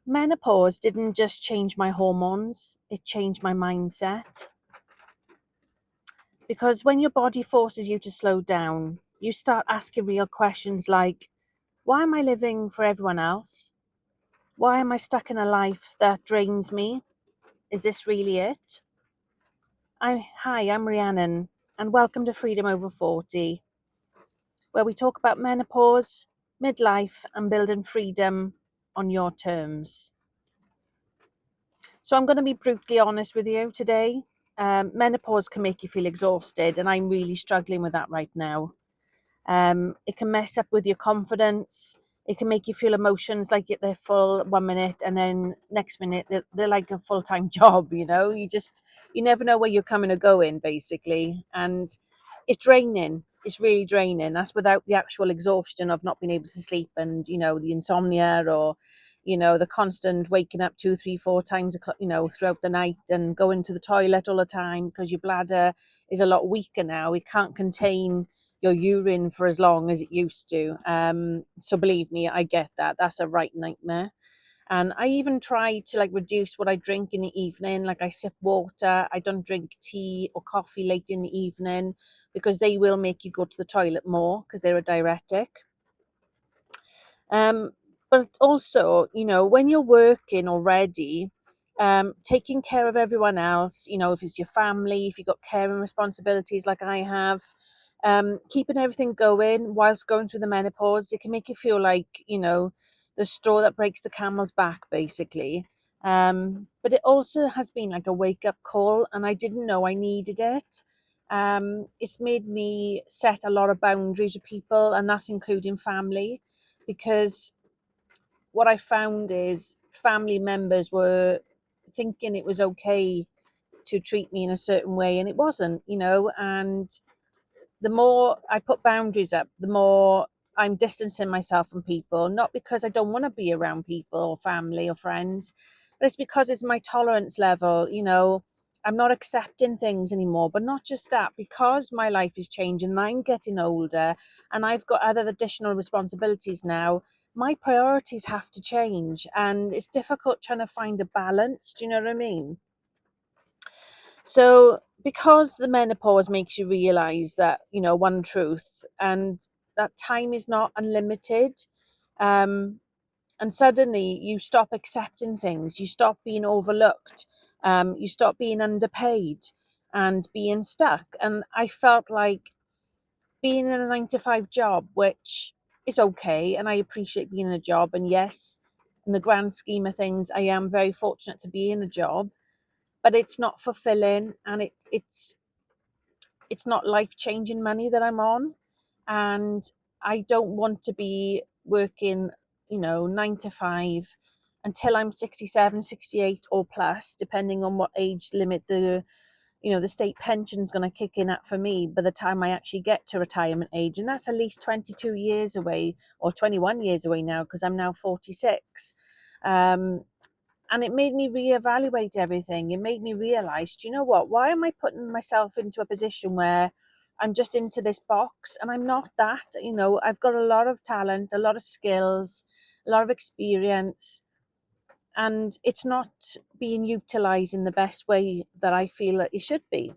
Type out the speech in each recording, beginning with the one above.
Menopause didn't just change my hormones, it changed my mindset. Because when your body forces you to slow down, you start asking real questions like, why am I living for everyone else? Why am I stuck in a life that drains me? Is this really it? Hi, I'm Rhiannon, and welcome to Freedom Over 40, where we talk about menopause, midlife, and building freedom on your terms. So I'm going to be brutally honest with you today. Menopause can make you feel exhausted, and I'm really struggling with that right now. It can mess up with your confidence. It can make you feel emotions like they're full 1 minute, and then next minute they're like a full-time job. You never know where you're coming or going, basically, and it's draining. It's really draining. That's without the actual exhaustion of not being able to sleep, and the insomnia, or the constant waking up 2, 3, 4 times throughout the night, and going to the toilet all the time because your bladder is a lot weaker now. It can't contain your urine for as long as it used to. So believe me, I get that. That's a right nightmare. And I even try to reduce what I drink in the evening. Like, I sip water. I don't drink tea or coffee late in the evening because they will make you go to the toilet more because they're a diuretic. Um, but also, when you're working already, taking care of everyone else, if it's your family, if you've got caring responsibilities like I have, keeping everything going whilst going through the menopause, it can make you feel like, the straw that breaks the camel's back, basically. But it also has been like a wake up call, and I didn't know I needed it. It's made me set a lot of boundaries with people, and that's including family, because what I found is family members were thinking it was okay to treat me in a certain way, and it wasn't, and the more I put boundaries up, the more I'm distancing myself from people, not because I don't want to be around people or family or friends, but it's because it's my tolerance level. I'm not accepting things anymore. But not just that, because my life is changing and I'm getting older and I've got other additional responsibilities now, my priorities have to change. And it's difficult trying to find a balance. Do you know what I mean? So, because the menopause makes you realize that, one truth, and that time is not unlimited, um, and suddenly you stop accepting things, you stop being overlooked, you stop being underpaid and being stuck. And I felt like being in a 9 to 5 job, which is okay, and I appreciate being in a job. And yes, in the grand scheme of things, I am very fortunate to be in a job, but it's not fulfilling, and it's not life changing money that I'm on. And I don't want to be working, 9 to 5 until I'm 67, 68 or plus, depending on what age limit the state pension's going to kick in at for me by the time I actually get to retirement age. And that's at least 22 years away, or 21 years away now, because I'm now 46. And it made me reevaluate everything. It made me realize, do you know what? Why am I putting myself into a position where I'm just into this box, and I'm not that? I've got a lot of talent, a lot of skills, a lot of experience, and it's not being utilized in the best way that I feel that it should be.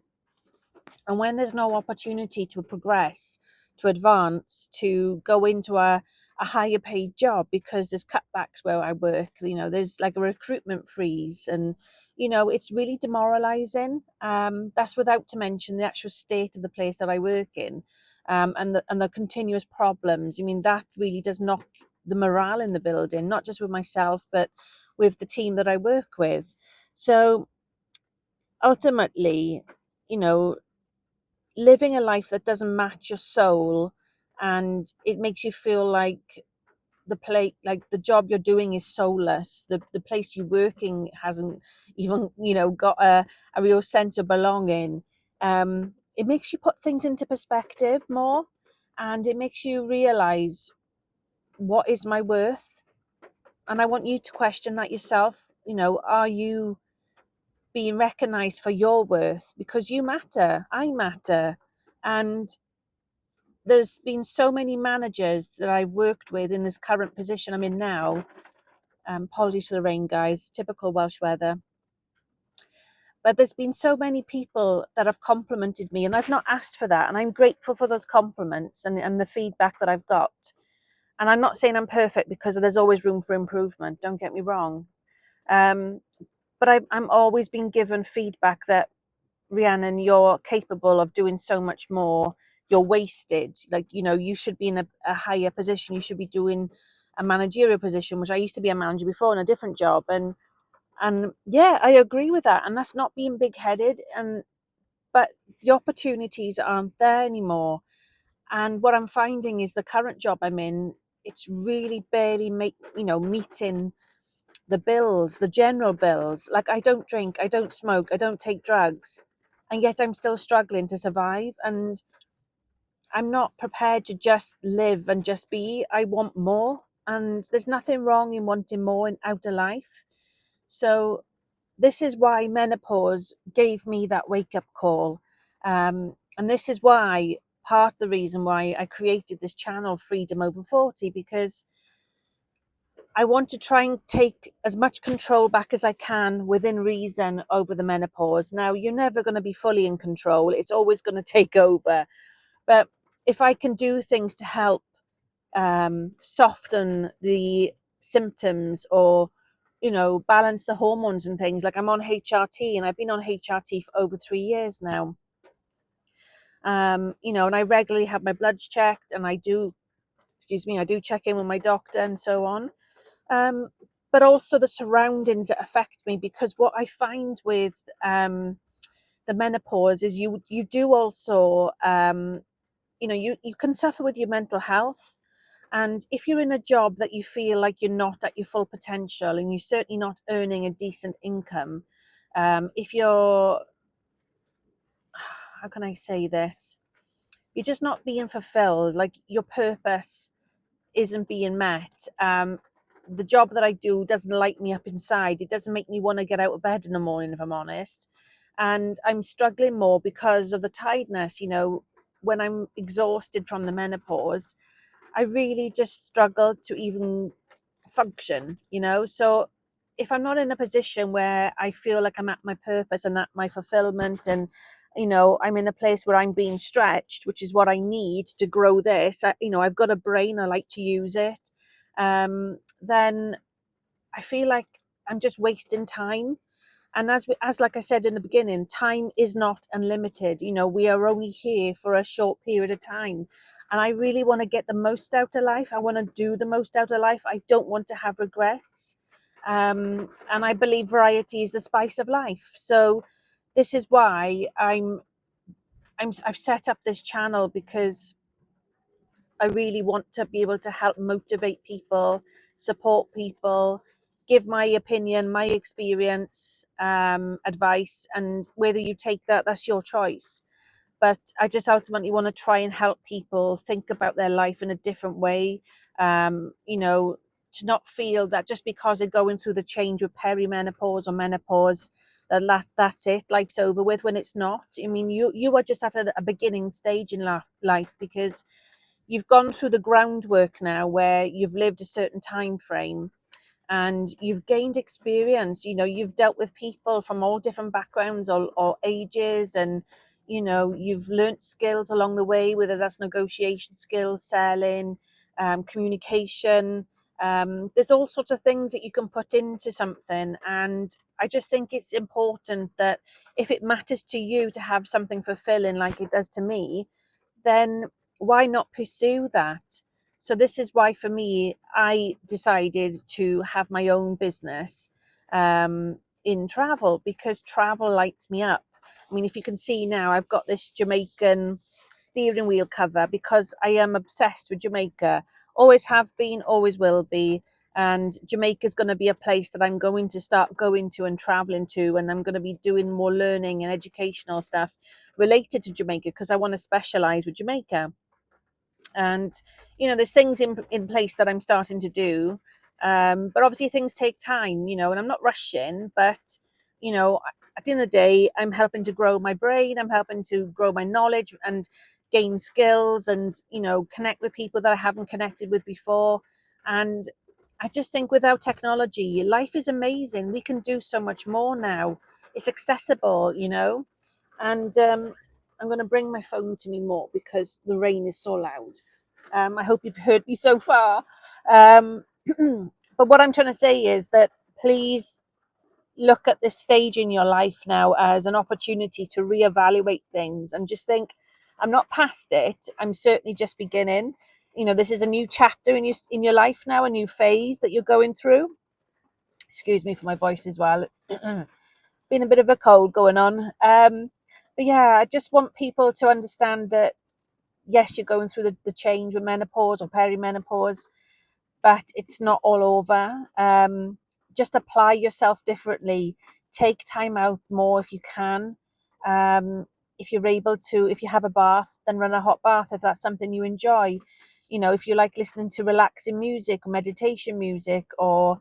And when there's no opportunity to progress, to advance, to go into a higher paid job because there's cutbacks where I work, there's like a recruitment freeze, and it's really demoralizing. That's without to mention the actual state of the place that I work in, and the continuous problems. I mean, that really does knock the morale in the building, not just with myself, but with the team that I work with. So ultimately, you know, living a life that doesn't match your soul, and it makes you feel like the job you're doing is soulless, the place you're working hasn't even got a real sense of belonging. It makes you put things into perspective more, and it makes you realize, what is my worth? And I want you to question that yourself. Are you being recognized for your worth? Because you matter, I matter. And there's been so many managers that I've worked with in this current position I'm in now Apologies for the rain, guys. Typical Welsh weather. But there's been so many people that have complimented me, and I've not asked for that. And I'm grateful for those compliments and the feedback that I've got. And I'm not saying I'm perfect, because there's always room for improvement. Don't get me wrong. Um, but I'm always being given feedback that, Rhiannon, you're capable of doing so much more. You're wasted. Like, you should be in a higher position. You should be doing a managerial position, which I used to be a manager before in a different job. And yeah, I agree with that. And that's not being big headed. But the opportunities aren't there anymore. And what I'm finding is the current job I'm in, it's really barely meeting the bills, the general bills. Like, I don't drink, I don't smoke, I don't take drugs, and yet I'm still struggling to survive. And I'm not prepared to just live and just be. I want more, and there's nothing wrong in wanting more in outer life. So this is why menopause gave me that wake up call. And this is why, part of the reason why I created this channel, Freedom Over 40, because I want to try and take as much control back as I can within reason over the menopause. Now, you're never going to be fully in control, it's always going to take over. But if I can do things to help soften the symptoms, or balance the hormones and things, like I'm on HRT, and I've been on HRT for over 3 years now. And I regularly have my bloods checked, and I do check in with my doctor and so on. But also the surroundings that affect me, because what I find with the menopause is you do also you can suffer with your mental health. And if you're in a job that you feel like you're not at your full potential, and you're certainly not earning a decent income, if you're, how can I say this? You're just not being fulfilled, like your purpose isn't being met. The job that I do doesn't light me up inside. It doesn't make me want to get out of bed in the morning, if I'm honest. And I'm struggling more because of the tiredness. When I'm exhausted from the menopause, I really just struggle to even function. So if I'm not in a position where I feel like I'm at my purpose and at my fulfillment, and I'm in a place where I'm being stretched, which is what I need to grow this. I've got a brain, I like to use it. Then I feel like I'm just wasting time. And as like I said in the beginning, time is not unlimited. We are only here for a short period of time. And I really want to get the most out of life. I want to do the most out of life. I don't want to have regrets. And I believe variety is the spice of life. So this is why I've set up this channel, because I really want to be able to help motivate people, support people, give my opinion, my experience, advice, and whether you take that, that's your choice. But I just ultimately want to try and help people think about their life in a different way. To not feel that just because they're going through the change with perimenopause or menopause, that's it, life's over with, when it's not. I mean, you are just at a beginning stage in life, because you've gone through the groundwork now, where you've lived a certain time frame and you've gained experience. You've dealt with people from all different backgrounds, or ages, and you've learnt skills along the way, whether that's negotiation skills, selling, communication. There's all sorts of things that you can put into something. And I just think it's important that if it matters to you to have something fulfilling like it does to me, then why not pursue that? So this is why, for me, I decided to have my own business in travel, because travel lights me up. I mean, if you can see now, I've got this Jamaican steering wheel cover, because I am obsessed with Jamaica. Always have been, always will be. And Jamaica is going to be a place that I'm going to start going to and traveling to, and I'm going to be doing more learning and educational stuff related to Jamaica, because I want to specialize with Jamaica. And there's things in place that I'm starting to do, but obviously things take time, and I'm not rushing. But at the end of the day, I'm helping to grow my brain, I'm helping to grow my knowledge and gain skills, and connect with people that I haven't connected with before. And I just think without technology, life is amazing. We can do so much more now. It's accessible, And I'm going to bring my phone to me more because the rain is so loud. I hope you've heard me so far. Um, but what I'm trying to say is that please look at this stage in your life now as an opportunity to reevaluate things and just think, I'm not past it. I'm certainly just beginning. This is a new chapter in your life now, a new phase that you're going through. Excuse me for my voice as well. Been a bit of a cold going on. But yeah, I just want people to understand that yes, you're going through the change with menopause or perimenopause, but it's not all over. Just apply yourself differently. Take time out more if you can. If you're able to, if you have a bath, then run a hot bath if that's something you enjoy. If you like listening to relaxing music or meditation music or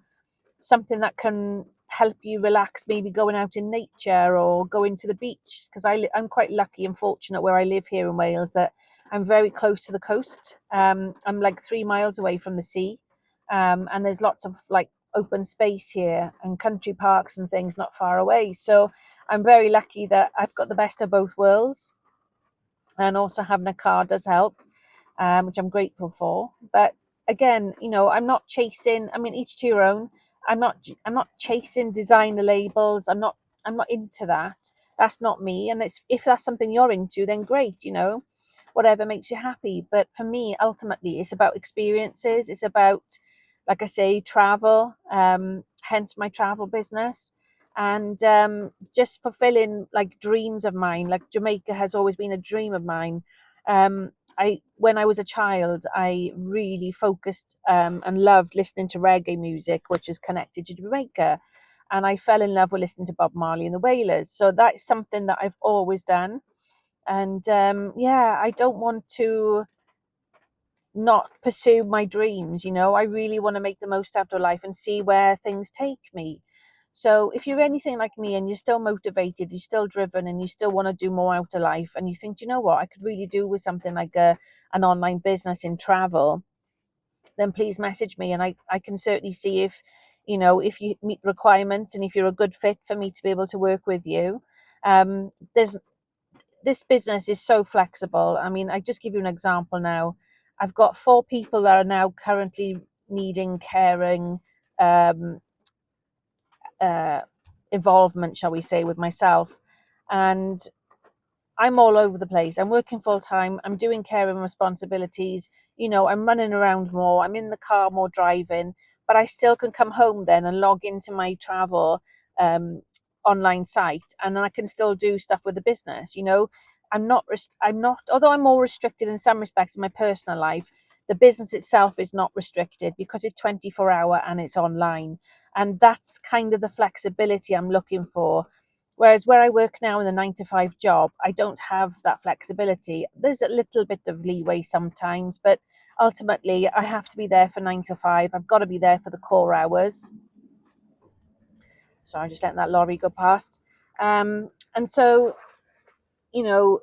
something that can help you relax, maybe going out in nature or going to the beach, because I'm quite lucky and fortunate where I live here in Wales that I'm very close to the coast. I'm like 3 miles away from the sea, and there's lots of like open space here and country parks and things not far away. So I'm very lucky that I've got the best of both worlds, and also having a car does help, which I'm grateful for. But again, I'm not chasing. I mean, each to your own. I'm not chasing designer labels. I'm not into that. That's not me. And if that's something you're into, then great. Whatever makes you happy. But for me, ultimately, it's about experiences. It's about, like I say, travel. Hence my travel business. And just fulfilling like dreams of mine. Like Jamaica has always been a dream of mine. When I was a child, I really focused and loved listening to reggae music, which is connected to Jamaica, and I fell in love with listening to Bob Marley and the Wailers. So that's something that I've always done, and yeah, I don't want to not pursue my dreams. I really want to make the most out of life and see where things take me. So if you're anything like me and you're still motivated, you're still driven, and you still want to do more out of life, and you think, you know what, I could really do with something like an online business in travel, then please message me, and I can certainly see if you meet the requirements and if you're a good fit for me to be able to work with you. There's This business is so flexible. I mean, I just give you an example now. I've got 4 people that are now currently needing caring um, uh, involvement, shall we say, with myself. And I'm all over the place. I'm working full time. I'm doing caring responsibilities. I'm running around more. I'm in the car more driving, but I still can come home then and log into my travel um, online site, and then I can still do stuff with the business. I'm not. Although I'm more restricted in some respects in my personal life, the business itself is not restricted because it's 24-hour and it's online, and that's kind of the flexibility I'm looking for. Whereas where I work now in the 9 to 5 job, I don't have that flexibility. There's a little bit of leeway sometimes, but ultimately I have to be there for 9 to 5. I've got to be there for the core hours. Sorry, just letting that lorry go past. And so, you know,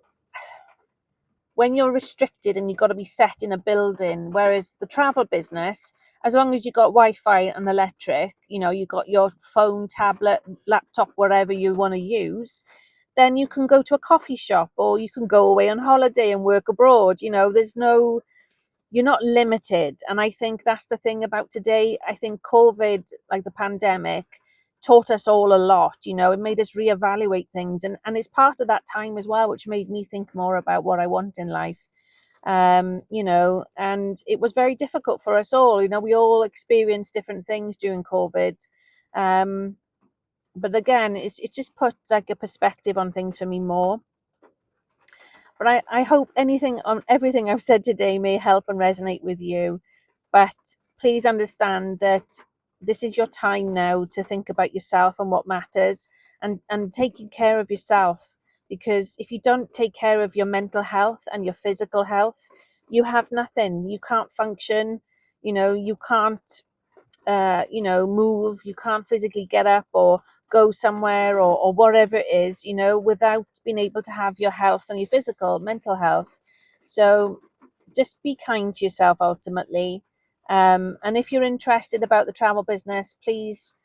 when you're restricted and you've got to be set in a building, whereas the travel business, as long as you got Wi-Fi and electric, you got your phone, tablet, laptop, whatever you want to use, then you can go to a coffee shop or you can go away on holiday and work abroad. You're not limited. And I think that's the thing about today. I think COVID, like the pandemic, taught us all a lot. It made us reevaluate things. And it's part of that time as well, which made me think more about what I want in life. And it was very difficult for us all. We all experienced different things during COVID. Um, but again, it's just put like a perspective on things for me more. But I hope anything on everything I've said today may help and resonate with you. But please understand that this is your time now to think about yourself and what matters, and taking care of yourself. Because if you don't take care of your mental health and your physical health, you have nothing. You can't function. You can't move. You can't physically get up or go somewhere, or whatever it is, without being able to have your health and your physical, mental health. So just be kind to yourself ultimately. And if you're interested about the travel business, please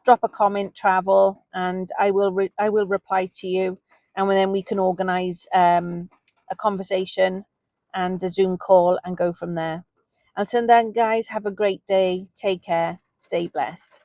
drop a comment, travel, and I will reply to you, and then we can organise a conversation and a Zoom call and go from there. Until then, guys, have a great day. Take care. Stay blessed.